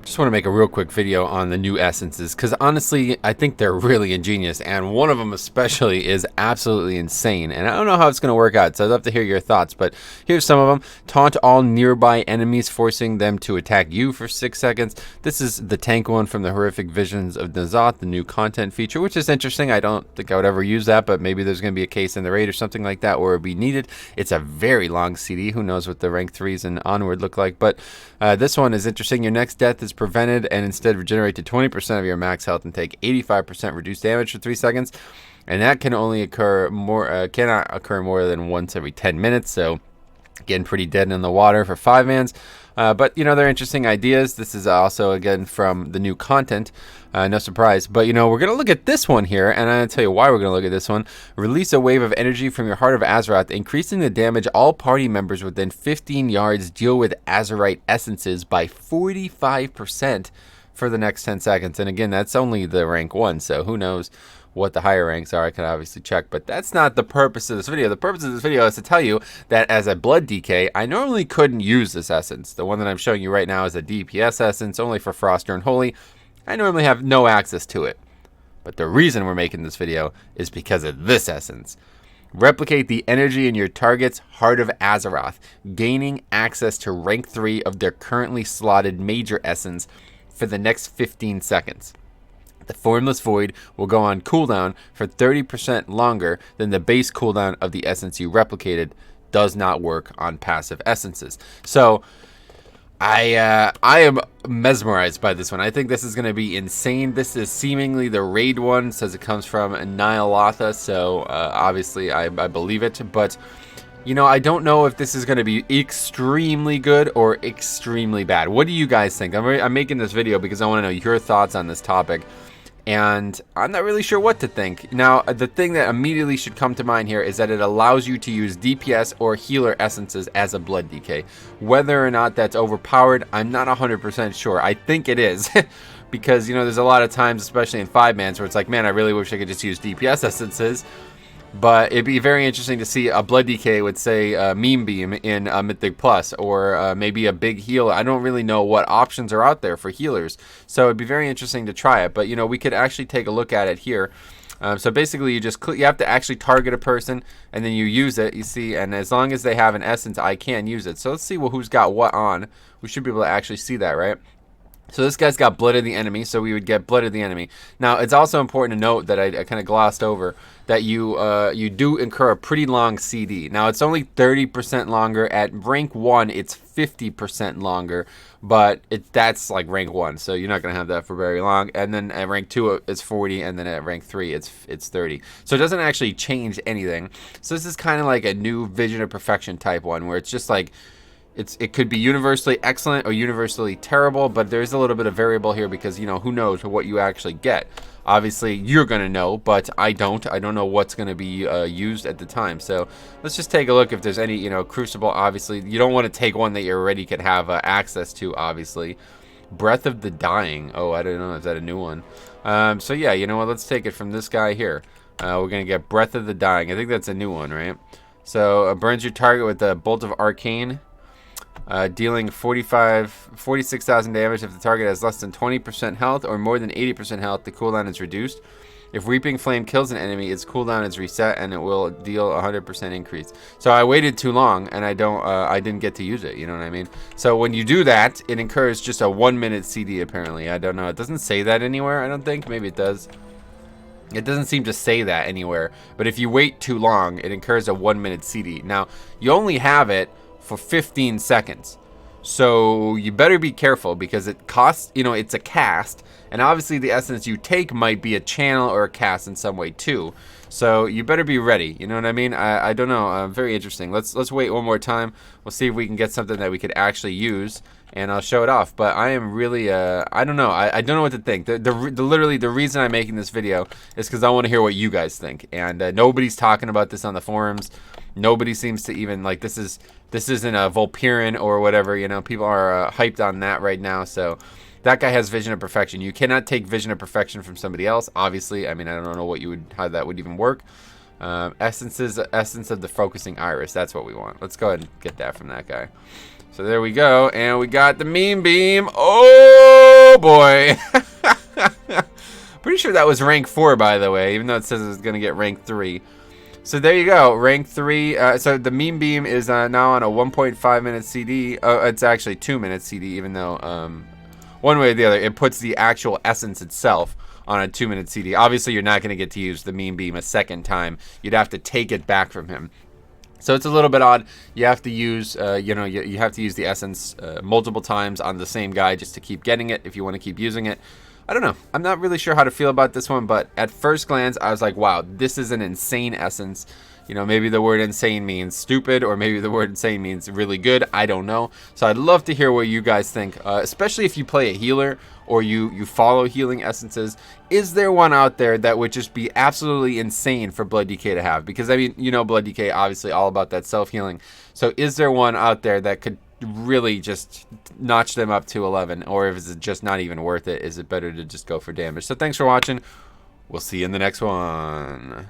Just want to make a real quick video on the new essences because honestly I think they're really ingenious, and one of them especially is absolutely insane, and I don't know how it's going to work out, so I'd love to hear your thoughts. But here's some of them. Taunt all nearby enemies, forcing them to attack you for 6 seconds. This is the tank one from the Horrific Visions of Ny'alotha, the new content feature, which is interesting. I don't think I would ever use that, but maybe there's going to be a case in the raid or something like that where it would be needed. It's a very long CD. Who knows what the rank 3s and onward look like, but this one is interesting. Your next death is prevented and instead regenerate to 20% of your max health and take 85% reduced damage for 3 seconds. And that can only occur cannot occur more than once every 10 minutes. So again, pretty dead in the water for 5-mans. But, you know, they're interesting ideas. This is also, again, from the new content. No surprise. But, you know, we're going to look at this one here, and I'm going to tell you why we're going to look at this one. Release a wave of energy from your Heart of Azeroth, increasing the damage all party members within 15 yards deal with Azerite essences by 45% for the next 10 seconds. And, again, that's only the rank 1, so who knows what the higher ranks are. I can obviously check, but that's not the purpose of this video. The purpose of this video is to tell you that as a blood DK, I normally couldn't use this essence. The one that I'm showing you right now is a DPS essence, only for Frost or Unholy. I normally have no access to it, but the reason we're making this video is because of this essence. Replicate the energy in your target's Heart of Azeroth, gaining access to rank 3 of their currently slotted major essence for the next 15 seconds. The Formless Void will go on cooldown for 30% longer than the base cooldown of the essence you replicated. Does not work on passive essences. So I am mesmerized by this one. I think this is going to be insane. This is seemingly the raid one. It says it comes from Ny'alotha, so obviously I believe it. But you know, I don't know if this is going to be extremely good or extremely bad. What do you guys think? I'm making this video because I want to know your thoughts on this topic, and I'm not really sure what to think. Now, the thing that immediately should come to mind here is that it allows you to use DPS or healer essences as a blood DK. Whether or not that's overpowered, I'm not 100% sure. I think it is. Because, you know, there's a lot of times, especially in 5-mans, where it's like, man, I really wish I could just use DPS essences. But it'd be very interesting to see a blood DK with, say, Meme Beam in Mythic Plus, or maybe a big heal. I don't really know what options are out there for healers, so it'd be very interesting to try it. But, you know, we could actually take a look at it here. So basically, you have to actually target a person, and then you use it, you see, and as long as they have an essence, I can use it. So let's see who's got what on. We should be able to actually see that, right? So this guy's got Blood of the Enemy, so we would get Blood of the Enemy. Now, it's also important to note that I kind of glossed over that you do incur a pretty long CD. Now, it's only 30% longer. At rank 1, it's 50% longer, but that's like rank 1, so you're not going to have that for very long. And then at rank 2, it's 40, and then at rank 3, it's 30. So it doesn't actually change anything. So this is kind of like a new Vision of Perfection type one, where it's just like, it could be universally excellent or universally terrible, but there's a little bit of variable here because, you know, who knows what you actually get. Obviously, you're going to know, but I don't know what's going to be used at the time. So let's just take a look if there's any, you know, Crucible. Obviously, you don't want to take one that you already could have access to, obviously. Breath of the Dying. Oh, I don't know. Is that a new one? So, yeah, you know what? Let's take it from this guy here. We're going to get Breath of the Dying. I think that's a new one, right? So, burns your target with the Bolt of Arcane. Dealing 46,000 damage if the target has less than 20% health or more than 80% health. The cooldown is reduced. If Reaping Flame kills an enemy, its cooldown is reset and it will deal 100% increase. So I waited too long and I didn't get to use it. You know what I mean? So when you do that, it incurs just a 1-minute CD. Apparently, I don't know. It doesn't say that anywhere. I don't think. Maybe it does. It doesn't seem to say that anywhere. But if you wait too long, it incurs a 1-minute CD. Now you only have it for 15 seconds, so you better be careful because it costs, you know, it's a cast, and obviously the essence you take might be a channel or a cast in some way too, so you better be ready. You know what I mean? I don't know. Very interesting. Let's wait one more time. We'll see if we can get something that we could actually use, and I'll show it off. But I am really I don't know. I don't know what to think. Literally the reason I'm making this video is because I want to hear what you guys think, and nobody's talking about this on the forums. Nobody seems to even, like, this isn't a Volpyrin or whatever, you know. People are hyped on that right now. So that guy has Vision of Perfection. You cannot take Vision of Perfection from somebody else, obviously. I mean, I don't know how that would even work. Essence of the Focusing Iris. That's what we want. Let's go ahead and get that from that guy. So there we go, and we got the Meme Beam. Oh! Oh boy. Pretty sure that was rank 4, by the way, even though it says it's going to get rank 3. So there you go, rank 3. So the meme beam is now on a 1.5 minute CD. Oh, it's actually 2 minute CD, even though one way or the other, it puts the actual essence itself on a 2 minute CD. Obviously, you're not going to get to use the meme beam a second time. You'd have to take it back from him. So it's a little bit odd. You have to use, you have to use the essence multiple times on the same guy just to keep getting it if you want to keep using it. I don't know. I'm not really sure how to feel about this one, but at first glance, I was like, wow, this is an insane essence. You know, maybe the word insane means stupid, or maybe the word insane means really good. I don't know. So I'd love to hear what you guys think, especially if you play a healer or you follow healing essences. Is there one out there that would just be absolutely insane for Blood DK to have? Because, I mean, you know, Blood DK, obviously all about that self-healing. So is there one out there that could really just notch them up to 11, or if it's just not even worth it, is it better to just go for damage? So thanks for watching. We'll see you in the next one.